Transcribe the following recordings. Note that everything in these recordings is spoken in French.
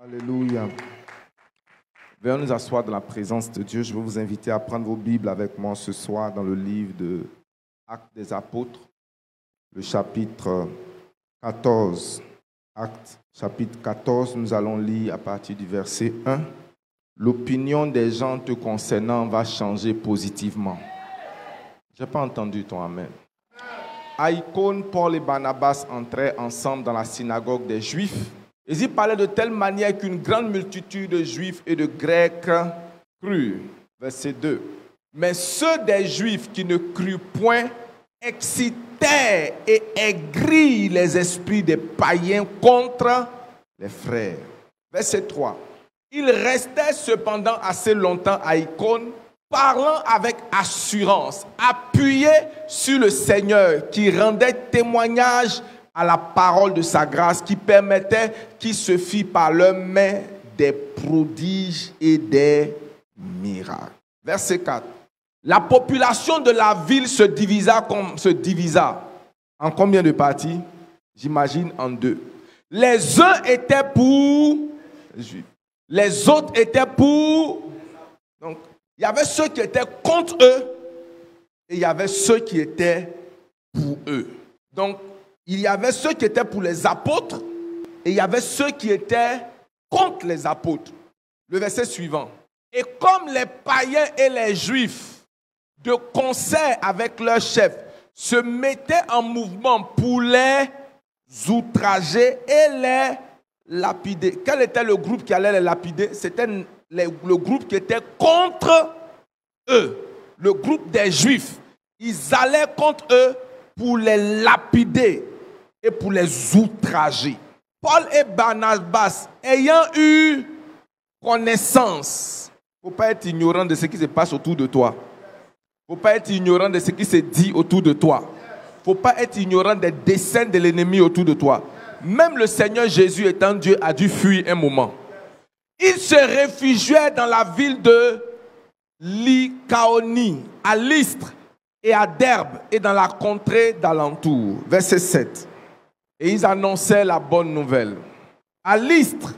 Alléluia. Venons nous asseoir dans la présence de Dieu. Je veux vous inviter à prendre vos Bibles avec moi ce soir dans le livre de Actes des Apôtres, le chapitre 14. Actes, chapitre 14, nous allons lire à partir du verset 1. L'opinion des gens te concernant va changer positivement. Je n'ai pas entendu ton amen. À Icône, Paul et Barnabas entraient ensemble dans la synagogue des Juifs. Ils y parlaient de telle manière qu'une grande multitude de Juifs et de Grecs crurent. Verset 2. Mais ceux des Juifs qui ne crurent point excitèrent et aigrirent les esprits des païens contre les frères. Verset 3. Ils restaient cependant assez longtemps à Icône, parlant avec assurance, appuyés sur le Seigneur qui rendait témoignage à la parole de sa grâce, qui permettait qu'il se fît par leurs mains des prodiges et des miracles. Verset 4. La population de la ville se divisa en combien de parties? J'imagine en deux. Les uns étaient pour les Juifs. Les autres étaient pour... Donc, il y avait ceux qui étaient contre eux et il y avait ceux qui étaient pour eux. Donc, il y avait ceux qui étaient pour les apôtres et il y avait ceux qui étaient contre les apôtres. Le verset suivant. Et comme les païens et les juifs, de concert avec leurs chefs, se mettaient en mouvement pour les outrager et les lapider. Quel était le groupe qui allait les lapider? C'était le groupe qui était contre eux. Le groupe des juifs. Ils allaient contre eux pour les lapider et pour les outrager. Paul et Barnabas, ayant eu connaissance, il ne faut pas être ignorant de ce qui se passe autour de toi. Il ne faut pas être ignorant de ce qui se dit autour de toi. Il ne faut pas être ignorant des desseins de l'ennemi autour de toi. Même le Seigneur Jésus étant Dieu a dû fuir un moment. Il se réfugiait dans la ville de Lycaonie, à Lystre et à Derbe et dans la contrée d'alentour. Verset 7. Et ils annonçaient la bonne nouvelle. À Lystre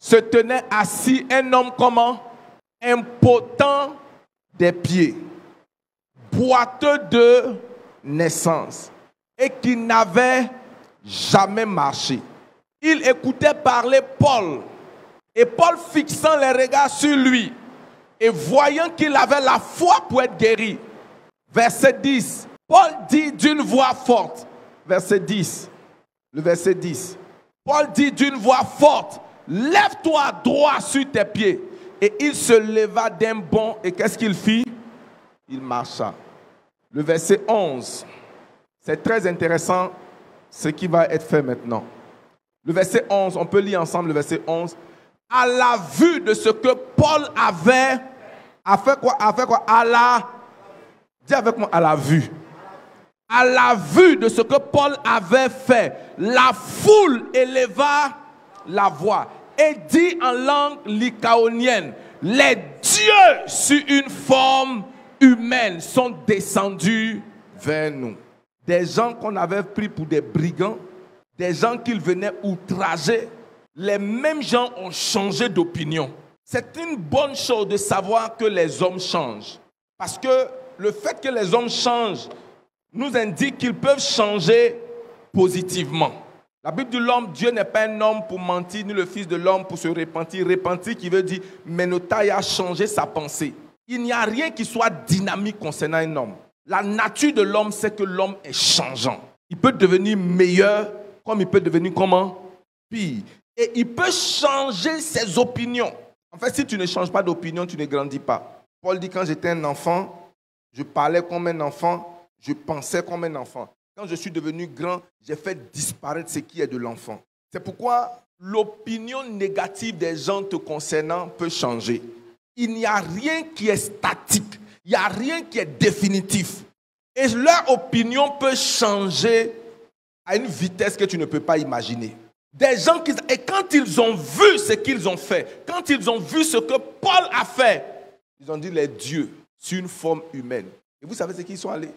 se tenait assis un homme comment? Impotent des pieds, boiteux de naissance et qui n'avait jamais marché. Il écoutait parler Paul. Et Paul, fixant les regards sur lui et voyant qu'il avait la foi pour être guéri. Verset 10. Paul dit d'une voix forte. Verset 10. Le verset 10. Paul dit d'une voix forte, lève-toi droit sur tes pieds. Et il se leva d'un bond. Et qu'est-ce qu'il fit? Il marcha. Le verset 11. C'est très intéressant ce qui va être fait maintenant. Le verset 11, on peut lire ensemble le verset 11. À la vue de ce que Paul avait... A fait quoi? Dis avec moi, à la vue. À la vue de ce que Paul avait fait, la foule éleva la voix et dit en langue lycaonienne, les dieux sur une forme humaine sont descendus vers nous. Des gens qu'on avait pris pour des brigands, des gens qu'ils venaient outrager, les mêmes gens ont changé d'opinion. C'est une bonne chose de savoir que les hommes changent. Parce que le fait que les hommes changent nous indique qu'ils peuvent changer positivement. La Bible dit l'homme, Dieu n'est pas un homme pour mentir, ni le fils de l'homme pour se repentir. Repentir qui veut dire Ménotaï a changé sa pensée. Il n'y a rien qui soit dynamique concernant un homme. La nature de l'homme, c'est que l'homme est changeant. Il peut devenir meilleur, comme il peut devenir comment? Pire. Et il peut changer ses opinions. En fait, si tu ne changes pas d'opinion, tu ne grandis pas. Paul dit, quand j'étais un enfant, je parlais comme un enfant, je pensais comme un enfant. Quand je suis devenu grand, j'ai fait disparaître ce qui est de l'enfant. C'est pourquoi l'opinion négative des gens te concernant peut changer. Il n'y a rien qui est statique. Il n'y a rien qui est définitif. Et leur opinion peut changer à une vitesse que tu ne peux pas imaginer. Des gens qui... Et quand ils ont vu ce qu'ils ont fait, quand ils ont vu ce que Paul a fait, ils ont dit les dieux sur une forme humaine. Et vous savez ce qu'ils sont allés?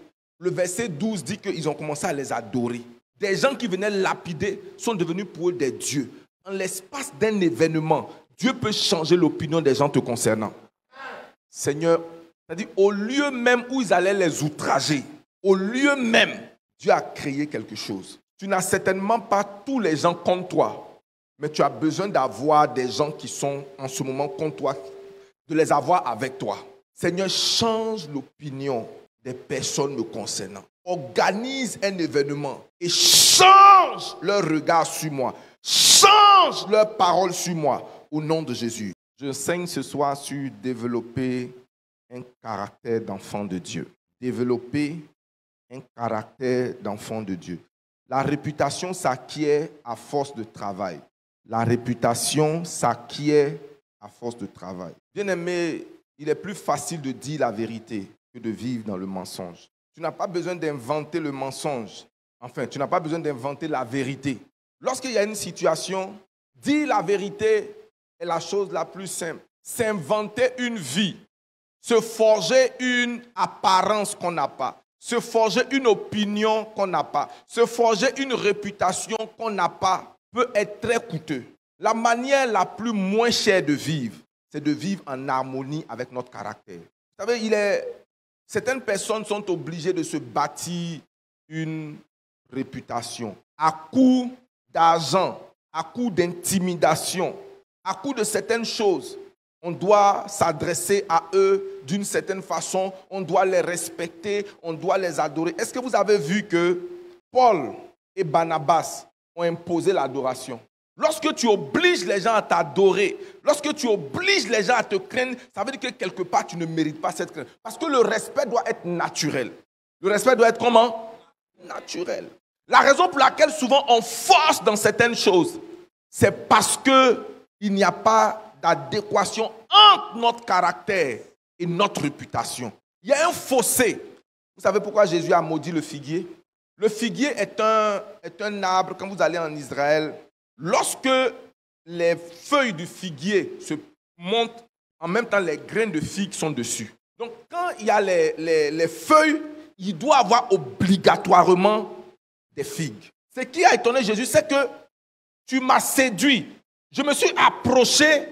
Le verset 12 dit qu'ils ont commencé à les adorer. Des gens qui venaient lapider sont devenus pour eux des dieux. en l'espace d'un événement, Dieu peut changer l'opinion des gens te concernant. Seigneur, c'est-à-dire au lieu même où ils allaient les outrager, au lieu même, Dieu a créé quelque chose. Tu n'as certainement pas tous les gens contre toi, mais tu as besoin d'avoir des gens qui sont en ce moment contre toi, de les avoir avec toi. Seigneur, change l'opinion des personnes me concernant. Organise un événement et change leur regard sur moi. Change leurs paroles sur moi au nom de Jésus. J'enseigne ce soir sur développer un caractère d'enfant de Dieu. Développer un caractère d'enfant de Dieu. La réputation s'acquiert à force de travail. La réputation s'acquiert à force de travail. Bien-aimé, il est plus facile de dire la vérité que de vivre dans le mensonge. Tu n'as pas besoin d'inventer le mensonge. Enfin, tu n'as pas besoin d'inventer la vérité. Lorsqu'il y a une situation, dire la vérité est la chose la plus simple. S'inventer une vie, se forger une apparence qu'on n'a pas, se forger une opinion qu'on n'a pas, se forger une réputation qu'on n'a pas, peut être très coûteux. La manière la plus moins chère de vivre, c'est de vivre en harmonie avec notre caractère. Vous savez, certaines personnes sont obligées de se bâtir une réputation à coup d'argent, à coup d'intimidation, à coup de certaines choses. On doit s'adresser à eux d'une certaine façon, on doit les respecter, on doit les adorer. Est-ce que vous avez vu que Paul et Barnabas ont imposé l'adoration? Lorsque tu obliges les gens à t'adorer, lorsque tu obliges les gens à te craindre, ça veut dire que quelque part tu ne mérites pas cette crainte. Parce que le respect doit être naturel. Le respect doit être comment? Naturel. La raison pour laquelle souvent on force dans certaines choses, c'est parce qu'il n'y a pas d'adéquation entre notre caractère et notre réputation. Il y a un fossé. Vous savez pourquoi Jésus a maudit le figuier? Le figuier est un arbre, quand vous allez en Israël, lorsque les feuilles du figuier se montent, en même temps les graines de figues sont dessus. Donc quand il y a les feuilles, il doit avoir obligatoirement des figues. Ce qui a étonné Jésus, c'est que tu m'as séduit. Je me suis approché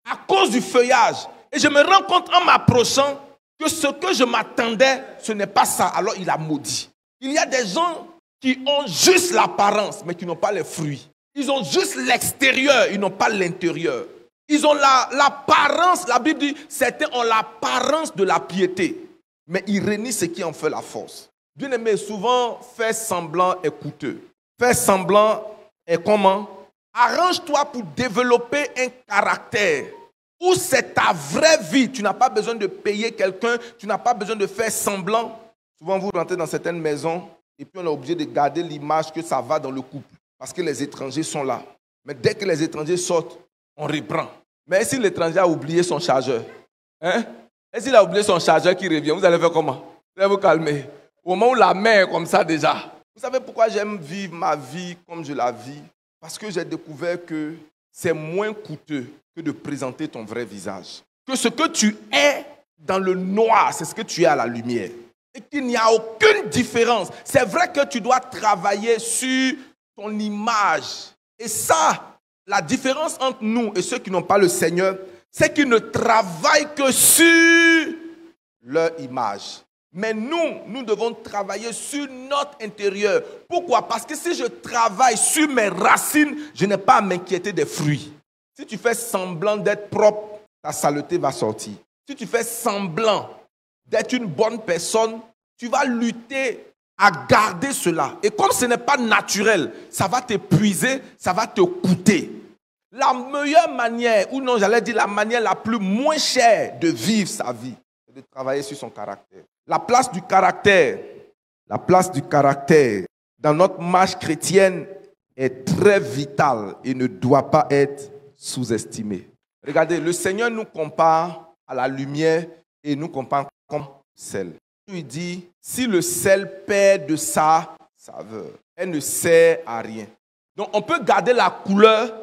à cause du feuillage. Et je me rends compte en m'approchant que ce que je m'attendais, ce n'est pas ça. Alors il a maudit. Il y a des gens qui ont juste l'apparence, mais qui n'ont pas les fruits. Ils ont juste l'extérieur, ils n'ont pas l'intérieur. Ils ont l'apparence, la Bible dit, certains ont l'apparence de la piété, mais ils renient ce qui en fait la force. Bien aimé, souvent, faire semblant est coûteux. Faire semblant est comment? Arrange-toi pour développer un caractère où c'est ta vraie vie. Tu n'as pas besoin de payer quelqu'un, tu n'as pas besoin de faire semblant. Souvent, vous rentrez dans certaines maisons et puis on est obligé de garder l'image que ça va dans le couple parce que les étrangers sont là. Mais dès que les étrangers sortent, on reprend. Mais si l'étranger a oublié son chargeur, et s'il a oublié son chargeur qui revient, vous allez faire comment? Vous allez vous calmer. Au moment où la main est comme ça déjà. Vous savez pourquoi j'aime vivre ma vie comme je la vis? Parce que j'ai découvert que c'est moins coûteux que de présenter ton vrai visage. Que ce que tu es dans le noir, c'est ce que tu es à la lumière. Et qu'il n'y a aucune différence. C'est vrai que tu dois travailler sur ton image. Et ça, la différence entre nous et ceux qui n'ont pas le Seigneur, c'est qu'ils ne travaillent que sur leur image. Mais nous devons travailler sur notre intérieur. Pourquoi? Parce que si je travaille sur mes racines, je n'ai pas à m'inquiéter des fruits. Si tu fais semblant d'être propre, ta saleté va sortir. Si tu fais semblant d'être une bonne personne, tu vas lutter à garder cela. Et comme ce n'est pas naturel, ça va t'épuiser, ça va te coûter. La meilleure manière, ou non, j'allais dire la manière la plus moins chère de vivre sa vie, c'est de travailler sur son caractère. La place du caractère dans notre marche chrétienne est très vitale et ne doit pas être sous-estimée. Regardez, le Seigneur nous compare à la lumière et nous compare comme sel. Il dit, si le sel perd de sa saveur, elle ne sert à rien. Donc on peut garder la couleur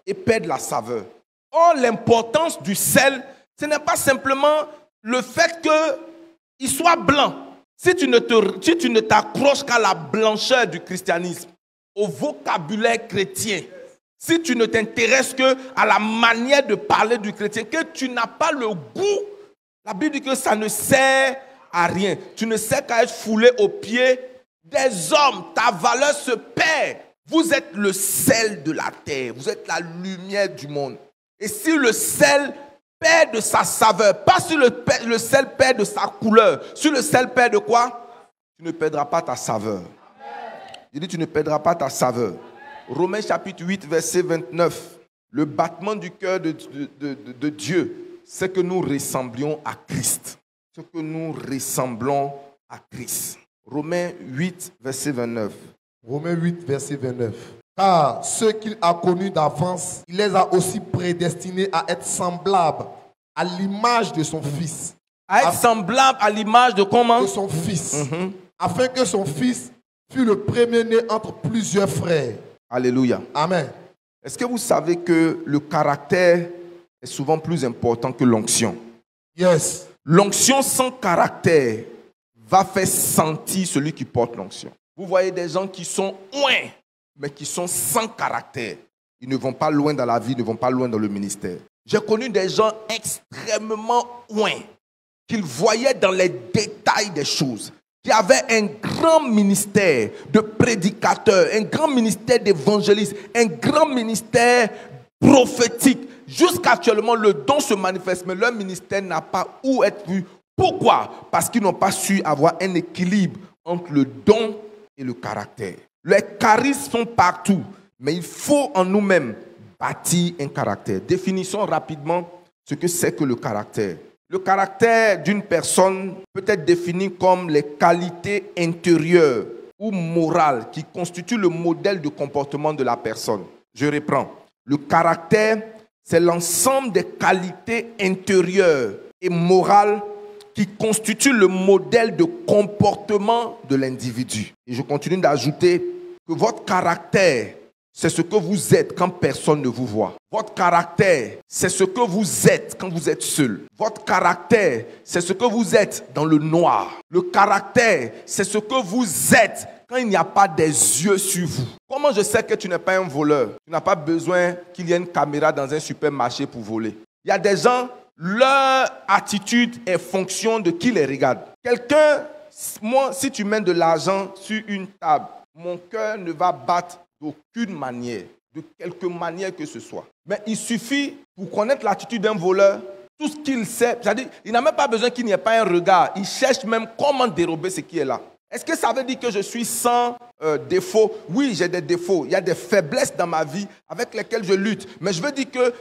et perdre la saveur. Or, l'importance du sel, ce n'est pas simplement le fait qu'il soit blanc. Si tu ne t'accroches qu'à la blancheur du christianisme, au vocabulaire chrétien, si tu ne t'intéresses qu'à la manière de parler du chrétien, que tu n'as pas le goût, la Bible dit que ça ne sert à rien. Tu ne sers qu'à être foulé aux pieds des hommes. Ta valeur se perd. Vous êtes le sel de la terre. Vous êtes la lumière du monde. Et si le sel perd de sa saveur, pas si le sel perd de sa couleur, si le sel perd de quoi? Tu ne perdras pas ta saveur. Je dis, tu ne perdras pas ta saveur. Romains chapitre 8, verset 29. Le battement du cœur de Dieu, c'est que nous ressemblions à Christ. C'est que nous ressemblons à Christ. Romains 8, verset 29. Romains 8, verset 29. Car ceux qu'il a connus d'avance, il les a aussi prédestinés à être semblables à l'image de son Fils. À être semblable à l'image de comment? De son Fils. Afin que son Fils fût le premier-né entre plusieurs frères. Alléluia. Amen. Est-ce que vous savez que le caractère est souvent plus important que l'onction? Yes. L'onction sans caractère va faire sentir celui qui porte l'onction. Vous voyez des gens qui sont loin, mais qui sont sans caractère. Ils ne vont pas loin dans la vie, ils ne vont pas loin dans le ministère. J'ai connu des gens extrêmement loin, qu'ils voyaient dans les détails des choses, qui avaient un grand ministère de prédicateurs, un grand ministère d'évangélistes, un grand ministère prophétique. Jusqu'actuellement, le don se manifeste, mais leur ministère n'a pas où être vu. Pourquoi? Parce qu'ils n'ont pas su avoir un équilibre entre le don et le caractère. Les charismes sont partout, mais il faut en nous-mêmes bâtir un caractère. Définissons rapidement ce que c'est que le caractère. Le caractère d'une personne peut être défini comme les qualités intérieures ou morales qui constituent le modèle de comportement de la personne. Je reprends. Le caractère, c'est l'ensemble des qualités intérieures et morales qui constituent le modèle de comportement de l'individu. Et je continue d'ajouter que votre caractère, c'est ce que vous êtes quand personne ne vous voit. Votre caractère, c'est ce que vous êtes quand vous êtes seul. Votre caractère, c'est ce que vous êtes dans le noir. Le caractère, c'est ce que vous êtes quand il n'y a pas des yeux sur vous. Comment je sais que tu n'es pas un voleur? Tu n'as pas besoin qu'il y ait une caméra dans un supermarché pour voler. Il y a des gens, leur attitude est fonction de qui les regarde. Quelqu'un, moi, si tu mets de l'argent sur une table, mon cœur ne va battre d'aucune manière, de quelque manière que ce soit. Mais il suffit, pour connaître l'attitude d'un voleur, tout ce qu'il sait, c'est-à-dire, il n'a même pas besoin qu'il n'y ait pas un regard. Il cherche même comment dérober ce qui est là. Est-ce que ça veut dire que je suis sans défaut? Oui, j'ai des défauts. Il y a des faiblesses dans ma vie avec lesquelles je lutte. Mais je veux dire que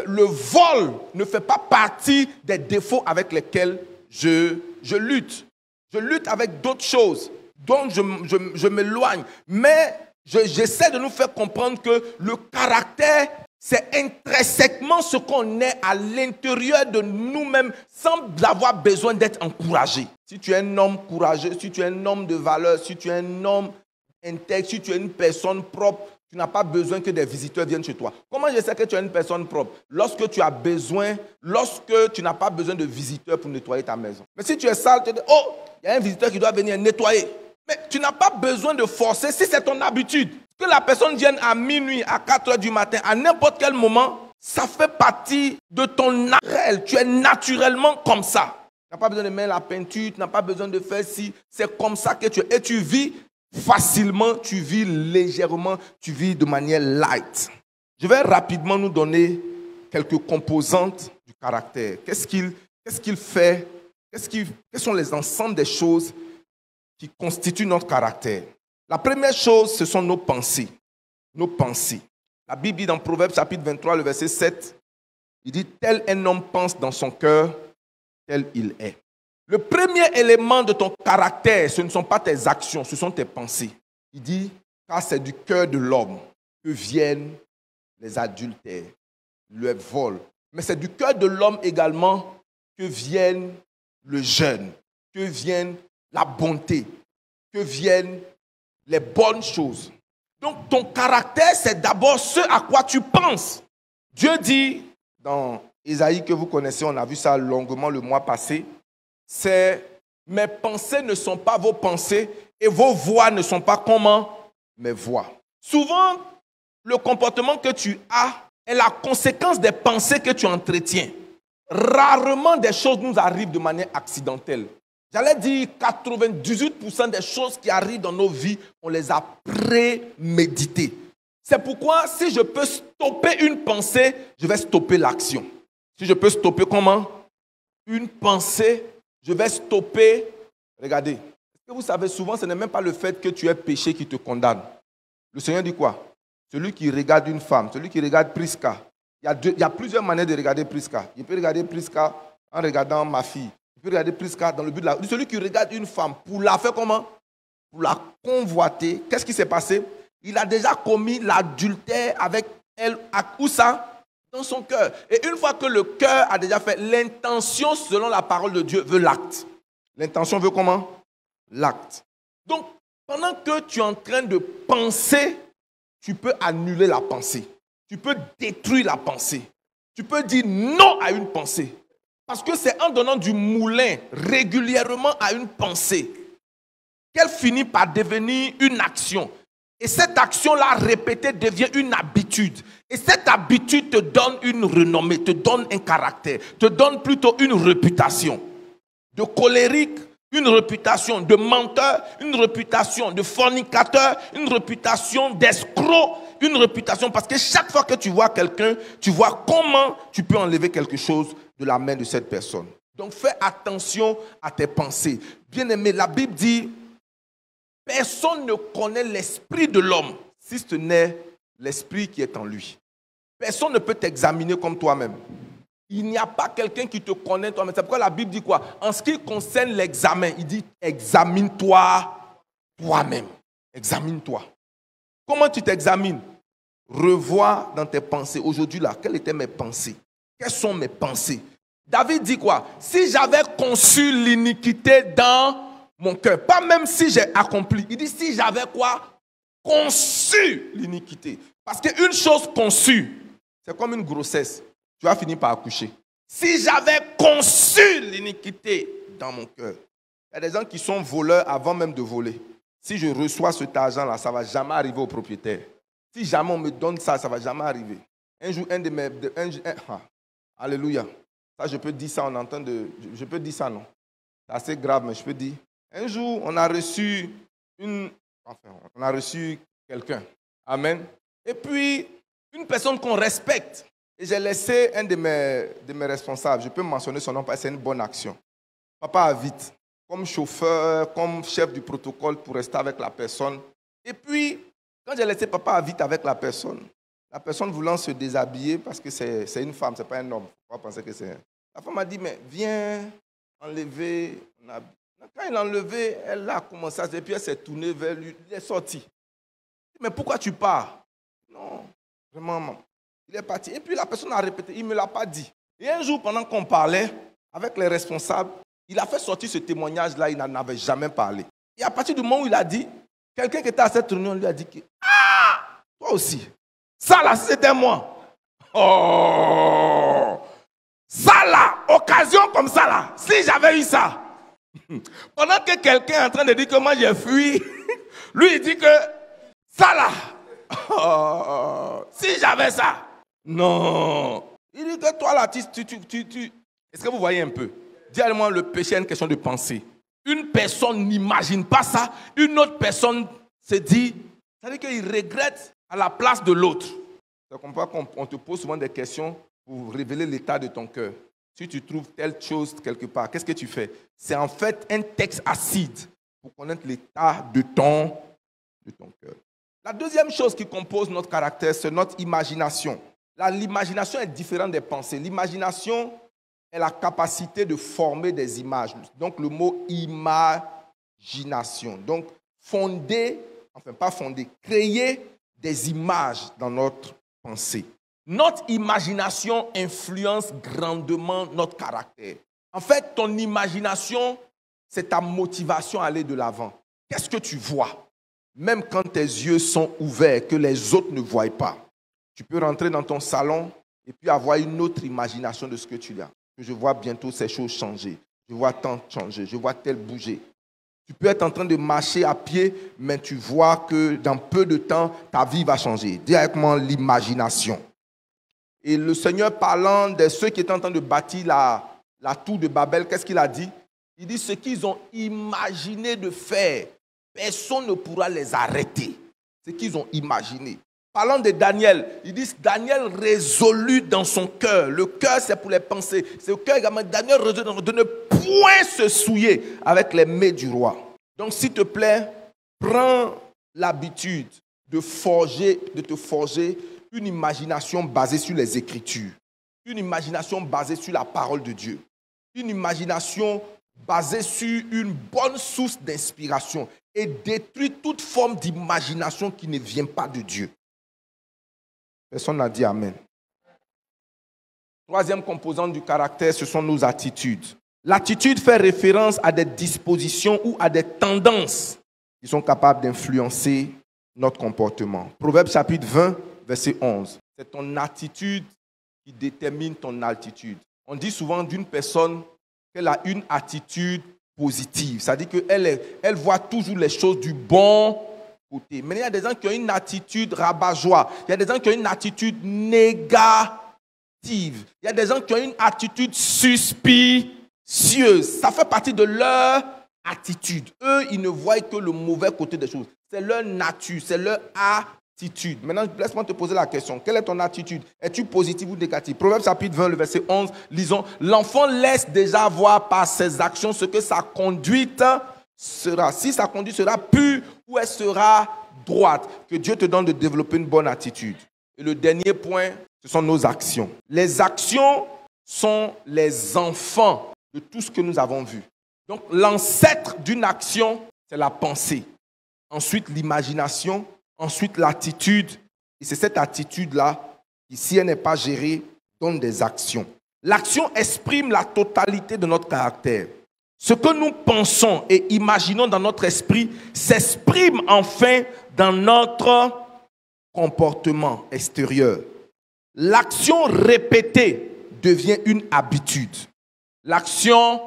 le vol ne fait pas partie des défauts avec lesquels je lutte. Je lutte avec d'autres choses dont je m'éloigne. Mais j'essaie de nous faire comprendre que le caractère, c'est intrinsèquement ce qu'on est à l'intérieur de nous-mêmes sans avoir besoin d'être encouragé. Si tu es un homme courageux, si tu es un homme de valeur, si tu es un homme intègre, si tu es une personne propre, tu n'as pas besoin que des visiteurs viennent chez toi. Comment je sais que tu es une personne propre? Lorsque tu n'as pas besoin de visiteurs pour nettoyer ta maison. Mais si tu es sale, tu te dis, oh, il y a un visiteur qui doit venir nettoyer. Mais tu n'as pas besoin de forcer si c'est ton habitude. Que la personne vienne à minuit, à 4 heures du matin, à n'importe quel moment, ça fait partie de ton naturel. Tu es naturellement comme ça. Tu n'as pas besoin de mettre la peinture, tu n'as pas besoin de faire ci. C'est comme ça que tu es. Et tu vis facilement, tu vis légèrement, tu vis de manière light. Je vais rapidement nous donner quelques composantes du caractère. Qu'est-ce qu'il fait? Quels sont les ensembles des choses qui constituent notre caractère? La première chose, ce sont nos pensées. Nos pensées. La Bible dit dans Proverbes chapitre 23, le verset 7, il dit « Tel un homme pense dans son cœur, tel il est ». Le premier élément de ton caractère, ce ne sont pas tes actions, ce sont tes pensées. Il dit « Car c'est du cœur de l'homme que viennent les adultères, le vol. » Mais c'est du cœur de l'homme également que viennent le jeûne, que viennent la bonté, que viennent les bonnes choses. Donc, ton caractère, c'est d'abord ce à quoi tu penses. Dieu dit, dans Ésaïe que vous connaissez, on a vu ça longuement le mois passé, c'est « Mes pensées ne sont pas vos pensées et vos voix ne sont pas comment? Mes voix. » Souvent, le comportement que tu as est la conséquence des pensées que tu entretiens. Rarement des choses nous arrivent de manière accidentelle. J'allais dire 98% des choses qui arrivent dans nos vies, on les a préméditées. C'est pourquoi si je peux stopper une pensée, je vais stopper l'action. Si je peux stopper comment? Une pensée, je vais stopper. Regardez, est-ce que vous savez souvent, ce n'est même pas le fait que tu aies péché qui te condamne. Le Seigneur dit quoi? Celui qui regarde une femme, celui qui regarde Prisca. Il y a plusieurs manières de regarder Prisca. Il peut regarder Prisca en regardant ma fille. Il peut regarder Prisca dans le but de la... Celui qui regarde une femme pour la faire comment? Pour la convoiter. Qu'est-ce qui s'est passé? Il a déjà commis l'adultère avec elle. Où ça? Dans son cœur. Et une fois que le cœur a déjà fait, l'intention selon la parole de Dieu veut l'acte. L'intention veut comment? L'acte. Donc, pendant que tu es en train de penser, tu peux annuler la pensée. Tu peux détruire la pensée. Tu peux dire non à une pensée. Parce que c'est en donnant du moulin régulièrement à une pensée qu'elle finit par devenir une action. Et cette action-là répétée devient une habitude. Et cette habitude te donne une renommée, te donne un caractère, te donne plutôt une réputation. De colérique, une réputation de menteur, une réputation de fornicateur, une réputation d'escroc, une réputation parce que chaque fois que tu vois quelqu'un, tu vois comment tu peux enlever quelque chose de la main de cette personne. Donc fais attention à tes pensées. Bien-aimé, la Bible dit, personne ne connaît l'esprit de l'homme si ce n'est l'esprit qui est en lui. Personne ne peut t'examiner comme toi-même. Il n'y a pas quelqu'un qui te connaît toi-même. C'est pourquoi la Bible dit quoi? En ce qui concerne l'examen, il dit examine-toi toi-même. Examine-toi. Comment tu t'examines? Revois dans tes pensées. Aujourd'hui, là, quelles étaient mes pensées? Quelles sont mes pensées? David dit quoi? Si j'avais conçu l'iniquité dans mon cœur, pas même si j'ai accompli. Il dit si j'avais quoi? Conçu l'iniquité. Parce qu'une chose conçue, c'est comme une grossesse. Tu vas finir par accoucher. Si j'avais conçu l'iniquité dans mon cœur. Il y a des gens qui sont voleurs avant même de voler. Si je reçois cet argent-là, ça ne va jamais arriver au propriétaire. Si jamais on me donne ça, ça ne va jamais arriver. Un jour, alléluia. Ça, je peux dire ça, je peux dire ça, non. C'est assez grave, mais je peux dire. Un jour, on a reçu quelqu'un. Amen. Et puis, une personne qu'on respecte. Et j'ai laissé un de mes responsables, je peux mentionner son nom parce que c'est une bonne action. Papa a vite, comme chauffeur, comme chef du protocole pour rester avec la personne. Et puis, quand j'ai laissé papa à vite avec la personne voulant se déshabiller parce que c'est une femme, ce n'est pas un homme. On va penser que c'est... La femme m'a dit, mais viens enlever. Quand il a enlevé, elle a commencé à se... Et puis elle s'est tournée vers lui, il est sorti. Mais pourquoi tu pars? Non, vraiment, il est parti. Et puis la personne a répété, il ne me l'a pas dit. Et un jour, pendant qu'on parlait avec les responsables, il a fait sortir ce témoignage-là, il n'en avait jamais parlé. Et à partir du moment où il a dit, quelqu'un qui était à cette réunion lui a dit que, ah, toi aussi, ça là, c'était moi. Oh, ça là, occasion comme ça là, si j'avais eu ça. Pendant que quelqu'un est en train de dire que moi j'ai fui, lui il dit que, ça là, oh, si j'avais ça. Non. Il dit que toi là, tu... Est-ce que vous voyez un peu? Dis-moi, le péché est une question de pensée. Une personne n'imagine pas ça. Une autre personne se dit, c'est-à-dire qu'il regrette à la place de l'autre. C'est comme ça qu'on te pose souvent des questions pour révéler l'état de ton cœur. Si tu trouves telle chose quelque part, qu'est-ce que tu fais? C'est en fait un texte acide pour connaître l'état de ton cœur. La deuxième chose qui compose notre caractère, c'est notre imagination. L'imagination est différente des pensées. L'imagination est la capacité de former des images. Donc, le mot imagination. Donc, créer des images dans notre pensée. Notre imagination influence grandement notre caractère. En fait, ton imagination, c'est ta motivation à aller de l'avant. Qu'est-ce que tu vois? Même quand tes yeux sont ouverts, que les autres ne voient pas. Tu peux rentrer dans ton salon et puis avoir une autre imagination de ce que tu as. Je vois bientôt ces choses changer. Je vois tant changer. Je vois tel bouger. Tu peux être en train de marcher à pied, mais tu vois que dans peu de temps, ta vie va changer. Directement l'imagination. Et le Seigneur, parlant de ceux qui étaient en train de bâtir la tour de Babel, qu'est-ce qu'il a dit? Il dit, ce qu'ils ont imaginé de faire, personne ne pourra les arrêter. Ce qu'ils ont imaginé. Parlant de Daniel, ils disent Daniel résolut dans son cœur. Le cœur, c'est pour les pensées. C'est le cœur également. Daniel résolut de ne point se souiller avec les mets du roi. Donc, s'il te plaît, prends l'habitude de te forger une imagination basée sur les Écritures. Une imagination basée sur la parole de Dieu. Une imagination basée sur une bonne source d'inspiration. Et détruis toute forme d'imagination qui ne vient pas de Dieu. Personne n'a dit Amen. Troisième composante du caractère, ce sont nos attitudes. L'attitude fait référence à des dispositions ou à des tendances qui sont capables d'influencer notre comportement. Proverbe chapitre 20, verset 11. C'est ton attitude qui détermine ton altitude. On dit souvent d'une personne qu'elle a une attitude positive. C'est-à-dire qu'elle voit toujours les choses du bon côté. Mais il y a des gens qui ont une attitude rabat-joie. Il y a des gens qui ont une attitude négative. Il y a des gens qui ont une attitude suspicieuse. Ça fait partie de leur attitude. Eux, ils ne voient que le mauvais côté des choses. C'est leur nature, c'est leur attitude. Maintenant, laisse-moi te poser la question. Quelle est ton attitude? Es-tu positive ou négative? Proverbe chapitre 20, le verset 11, lisons. L'enfant laisse déjà voir par ses actions ce que sa conduite sera. Si sa conduite sera pure ou elle sera droite. Que Dieu te donne de développer une bonne attitude. Et le dernier point, ce sont nos actions. Les actions sont les enfants de tout ce que nous avons vu. Donc, l'ancêtre d'une action, c'est la pensée. Ensuite, l'imagination. Ensuite, l'attitude. Et c'est cette attitude-là qui, si elle n'est pas gérée, donne des actions. L'action exprime la totalité de notre caractère. Ce que nous pensons et imaginons dans notre esprit s'exprime enfin dans notre comportement extérieur. L'action répétée devient une habitude. L'action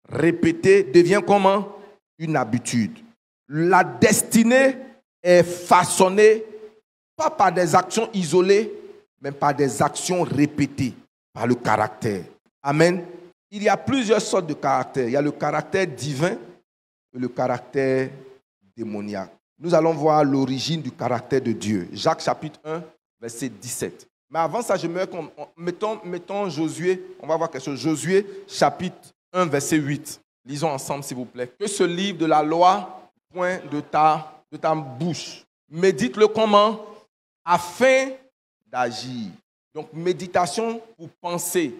répétée devient comment? Une habitude. La destinée est façonnée pas par des actions isolées, mais par des actions répétées, par le caractère. Amen. Il y a plusieurs sortes de caractères. Il y a le caractère divin et le caractère démoniaque. Nous allons voir l'origine du caractère de Dieu. Jacques chapitre 1, verset 17. Mais avant ça, mettons Josué, on va voir quelque chose. Josué chapitre 1, verset 8. Lisons ensemble, s'il vous plaît. Que ce livre de la loi, point de ta bouche. Médite-le comment? Afin d'agir. Donc, méditation pour penser.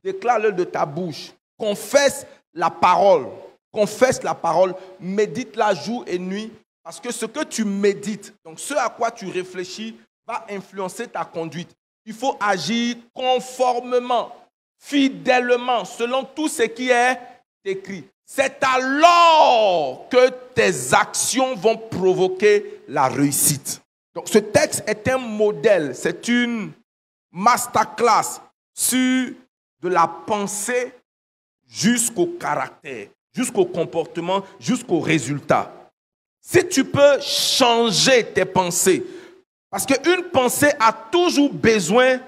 Déclare-le de ta bouche. Confesse la parole. Confesse la parole. Médite-la jour et nuit. Parce que ce que tu médites, donc ce à quoi tu réfléchis, va influencer ta conduite. Il faut agir conformément, fidèlement, selon tout ce qui est écrit. C'est alors que tes actions vont provoquer la réussite. Donc ce texte est un modèle, c'est une masterclass sur de la pensée jusqu'au caractère, jusqu'au comportement, jusqu'au résultat. Si tu peux changer tes pensées, parce qu'une pensée a toujours besoin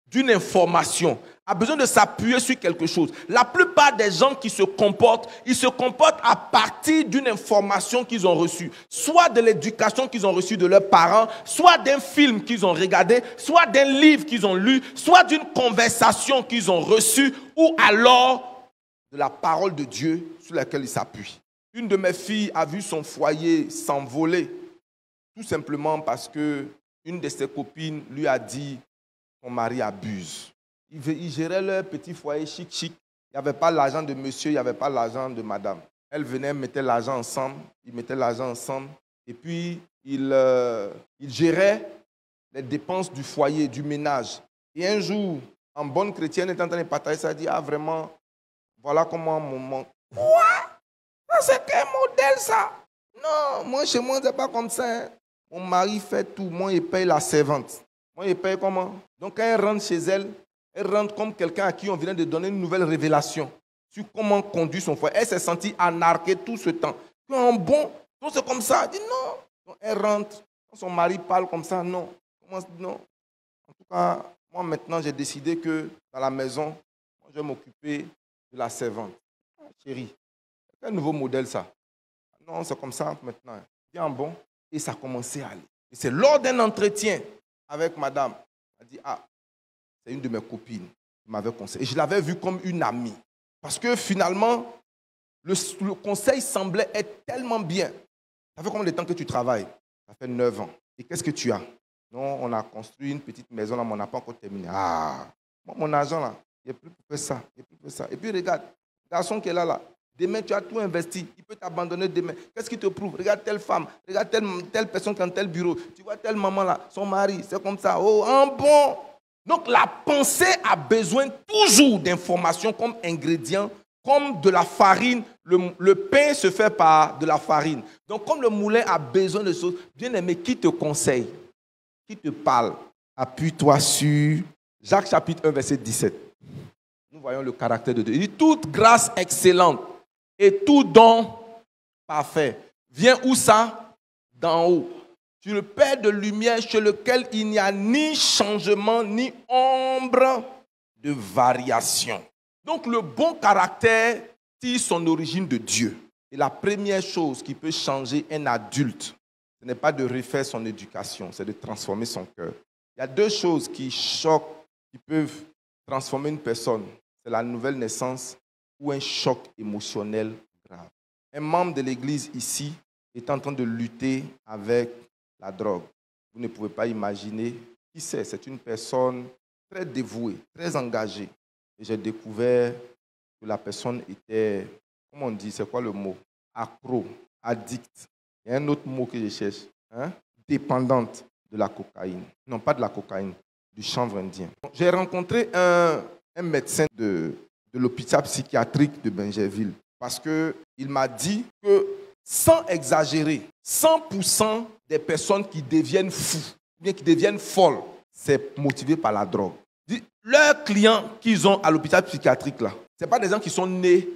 d'une information, a besoin de s'appuyer sur quelque chose. La plupart des gens qui se comportent, ils se comportent à partir d'une information qu'ils ont reçue, soit de l'éducation qu'ils ont reçue de leurs parents, soit d'un film qu'ils ont regardé, soit d'un livre qu'ils ont lu, soit d'une conversation qu'ils ont reçue, ou alors de la parole de Dieu sur laquelle ils s'appuient. Une de mes filles a vu son foyer s'envoler, tout simplement parce que une de ses copines lui a dit « Ton mari abuse ». Ils géraient leur petit foyer chic. Il n'y avait pas l'argent de monsieur, il n'y avait pas l'argent de madame. Elle venait, mettait l'argent ensemble, ils mettaient l'argent ensemble. Et puis, ils géraient les dépenses du foyer, du ménage. Et un jour, en bonne chrétienne, elle est en train de partager ça, elle dit « Ah, vraiment, voilà comment mon monde... » Quoi? C'est quel modèle ça? Non, moi, chez moi, c'est pas comme ça. Hein. Mon mari fait tout. Moi, il paye la servante. Moi, il paye comment? Donc, quand elle rentre chez elle, elle rentre comme quelqu'un à qui on vient de donner une nouvelle révélation. sur comment conduire son foyer. Elle s'est sentie anarquée tout ce temps. Un bon, donc c'est comme ça. Elle dit non. Donc elle rentre. Quand son mari parle comme ça, non. Non. En tout cas, moi maintenant, j'ai décidé que dans la maison, je vais m'occuper de la servante. Ah, chérie, quel nouveau modèle ça? Non, c'est comme ça maintenant. Bien bon. Et ça a commencé à aller. Et c'est lors d'un entretien avec madame. Elle dit, ah, c'est une de mes copines qui m'avait conseillé. Et je l'avais vue comme une amie. Parce que finalement, le conseil semblait être tellement bien. Ça fait combien de temps que tu travailles? Ça fait 9 ans. Et qu'est-ce que tu as? Non, on a construit une petite maison là, mais on n'a pas encore terminé. Ah, mon argent là, il n'y a plus pour faire ça. Et puis regarde, le garçon qui est là, demain tu as tout investi, il peut t'abandonner demain. Qu'est-ce qui te prouve? Regarde telle femme, regarde telle personne qui est dans tel bureau. Tu vois telle maman là, son mari, c'est comme ça. Oh, un bon. Donc la pensée a besoin toujours d'informations comme ingrédients, comme de la farine. Le pain se fait par de la farine. Donc comme le moulin a besoin de choses, bien aimé, qui te conseille? Qui te parle? Appuie-toi sur Jacques chapitre 1, verset 17. Nous voyons le caractère de Dieu. Il dit, toute grâce excellente et tout don parfait vient où ça? D'en haut. Sur le Père de lumière chez lequel il n'y a ni changement ni ombre de variation. Donc le bon caractère tire son origine de Dieu. Et la première chose qui peut changer un adulte, ce n'est pas de refaire son éducation, c'est de transformer son cœur. Il y a 2 choses qui choquent, qui peuvent transformer une personne. C'est la nouvelle naissance ou un choc émotionnel grave. Un membre de l'église ici est en train de lutter avec la drogue. Vous ne pouvez pas imaginer qui c'est. C'est une personne très dévouée, très engagée. Et j'ai découvert que la personne était, comment on dit, c'est quoi le mot? Accro, addict. Il y a un autre mot que je cherche. Dépendante de la cocaïne. Non, pas de la cocaïne, du chanvre indien. J'ai rencontré un médecin de l'hôpital psychiatrique de Bingerville parce qu'il m'a dit que, sans exagérer, 100% des personnes qui deviennent fous, bien qui deviennent folles, c'est motivé par la drogue. Leurs clients qu'ils ont à l'hôpital psychiatrique, là, ce n'est pas des gens qui sont nés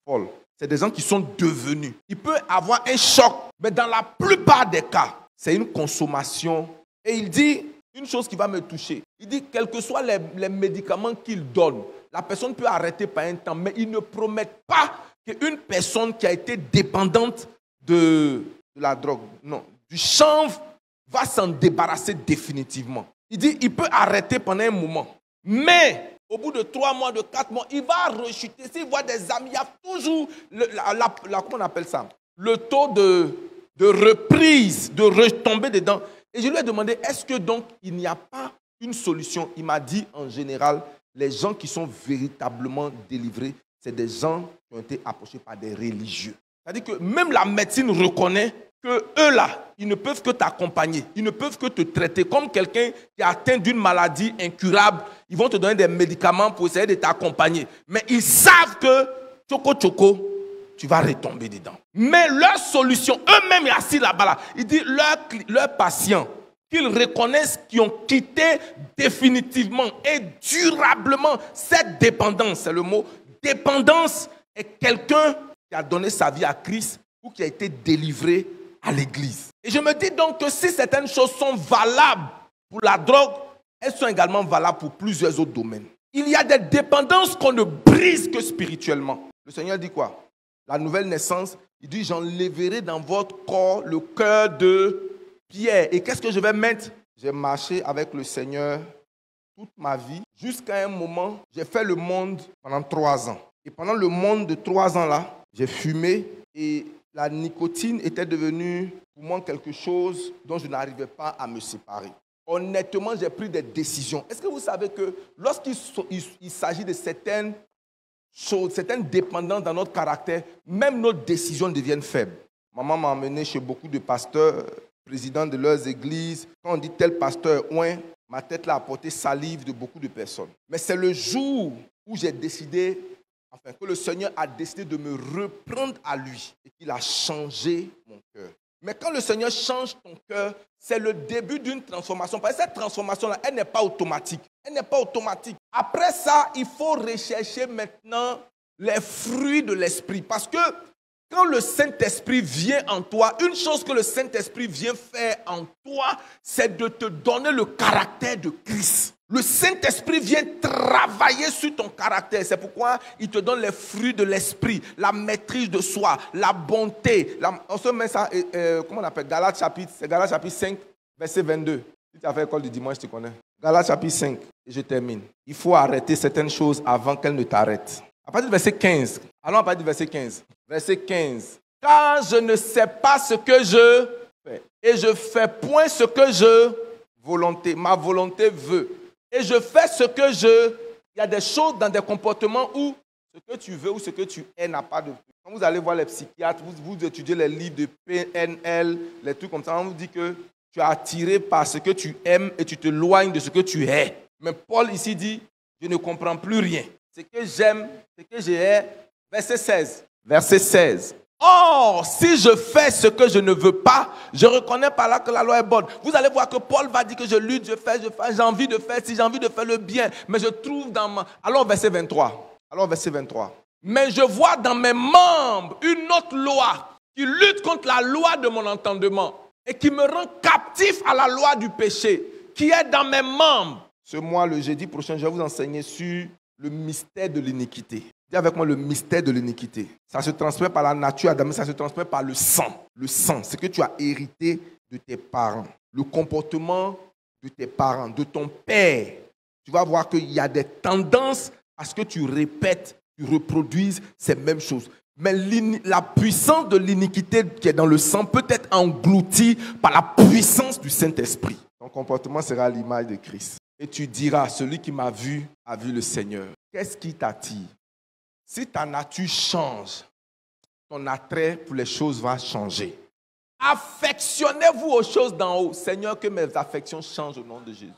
folles, c'est des gens qui sont devenus. Il peut avoir un choc, mais dans la plupart des cas, c'est une consommation. Et il dit une chose qui va me toucher. Il dit, quels que soient les médicaments qu'il donne, la personne peut arrêter par un temps, mais il ne promet pas qu'une personne qui a été dépendante de la drogue, non, du chanvre, va s'en débarrasser définitivement. Il dit, il peut arrêter pendant un moment, mais au bout de 3 mois, de 4 mois, il va rechuter. S'il voit des amis, il y a toujours, comment on appelle ça? Le taux de reprise, de retomber dedans. Et je lui ai demandé, est-ce que donc il n'y a pas une solution? Il m'a dit, en général, les gens qui sont véritablement délivrés, c'est des gens qui ont été approchés par des religieux. C'est-à-dire que même la médecine reconnaît que eux là, ils ne peuvent que t'accompagner, ils ne peuvent que te traiter comme quelqu'un qui est atteint d'une maladie incurable. Ils vont te donner des médicaments pour essayer de t'accompagner. Mais ils savent que choco, tu vas retomber dedans. Mais leur solution, eux-mêmes assis là-bas, là, ils disent leurs patients, qu'ils reconnaissent qu'ils ont quitté définitivement et durablement cette dépendance. C'est le mot. Dépendance est quelqu'un qui a donné sa vie à Christ ou qui a été délivré à l'église. Et je me dis donc que si certaines choses sont valables pour la drogue, elles sont également valables pour plusieurs autres domaines. Il y a des dépendances qu'on ne brise que spirituellement. Le Seigneur dit quoi? La nouvelle naissance, il dit, j'enlèverai dans votre corps le cœur de pierre. Et qu'est-ce que je vais mettre? J'ai marché avec le Seigneur toute ma vie. Jusqu'à un moment, j'ai fait le monde pendant 3 ans. Et pendant le monde de 3 ans là, j'ai fumé et la nicotine était devenue pour moi quelque chose dont je n'arrivais pas à me séparer. Honnêtement, j'ai pris des décisions. Est-ce que vous savez que lorsqu'il s'agit de certaines choses, certaines dépendances dans notre caractère, même nos décisions deviennent faibles. Maman m'a emmené chez beaucoup de pasteurs, présidents de leurs églises. Quand on dit tel pasteur, ouin, ma tête là a porté salive de beaucoup de personnes. Mais c'est le jour où j'ai décidé, que le Seigneur a décidé de me reprendre à lui et qu'il a changé mon cœur. Mais quand le Seigneur change ton cœur, c'est le début d'une transformation. Parce que cette transformation-là, elle n'est pas automatique. Elle n'est pas automatique. Après ça, il faut rechercher maintenant les fruits de l'esprit. Parce que quand le Saint-Esprit vient en toi, une chose que le Saint-Esprit vient faire en toi, c'est de te donner le caractère de Christ. Le Saint-Esprit vient travailler sur ton caractère. C'est pourquoi il te donne les fruits de l'esprit, la maîtrise de soi, la bonté. On se met ça, comment on appelle, Galates chapitre 5, verset 22. Si tu as fait l'école du dimanche, tu connais. Galates chapitre 5, et je termine. Il faut arrêter certaines choses avant qu'elles ne t'arrêtent. À partir du verset 15, allons à partir du verset 15. Verset 15. Car je ne sais pas ce que je fais, et je fais point ce que ma volonté veut. Et je fais ce que il y a des choses dans des comportements où ce que tu veux ou ce que tu es n'a pas de prix. Quand vous allez voir les psychiatres, vous étudiez les livres de PNL, les trucs comme ça, on vous dit que tu es attiré par ce que tu aimes et tu te éloignes de ce que tu es. Mais Paul ici dit, je ne comprends plus rien. Ce que j'aime, ce que j'ai, verset 16. Verset 16. Or, si je fais ce que je ne veux pas, je reconnais par là que la loi est bonne. Vous allez voir que Paul va dire que je lutte, je fais, j'ai envie de faire, si j'ai envie de faire le bien, mais je trouve dans ma... Alors, verset 23. Mais je vois dans mes membres une autre loi qui lutte contre la loi de mon entendement et qui me rend captif à la loi du péché qui est dans mes membres. Ce mois, le jeudi prochain, je vais vous enseigner sur le mystère de l'iniquité. Dis avec moi le mystère de l'iniquité. Ça se transmet par la nature adamique, ça se transmet par le sang. Le sang, c'est que tu as hérité de tes parents. Le comportement de tes parents, de ton père. Tu vas voir qu'il y a des tendances à ce que tu répètes, tu reproduises ces mêmes choses. Mais la puissance de l'iniquité qui est dans le sang peut être engloutie par la puissance du Saint-Esprit. Ton comportement sera à l'image de Christ. Et tu diras, celui qui m'a vu a vu le Seigneur. Qu'est-ce qui t'attire? Si ta nature change, ton attrait pour les choses va changer. Affectionnez-vous aux choses d'en haut. Seigneur, que mes affections changent au nom de Jésus.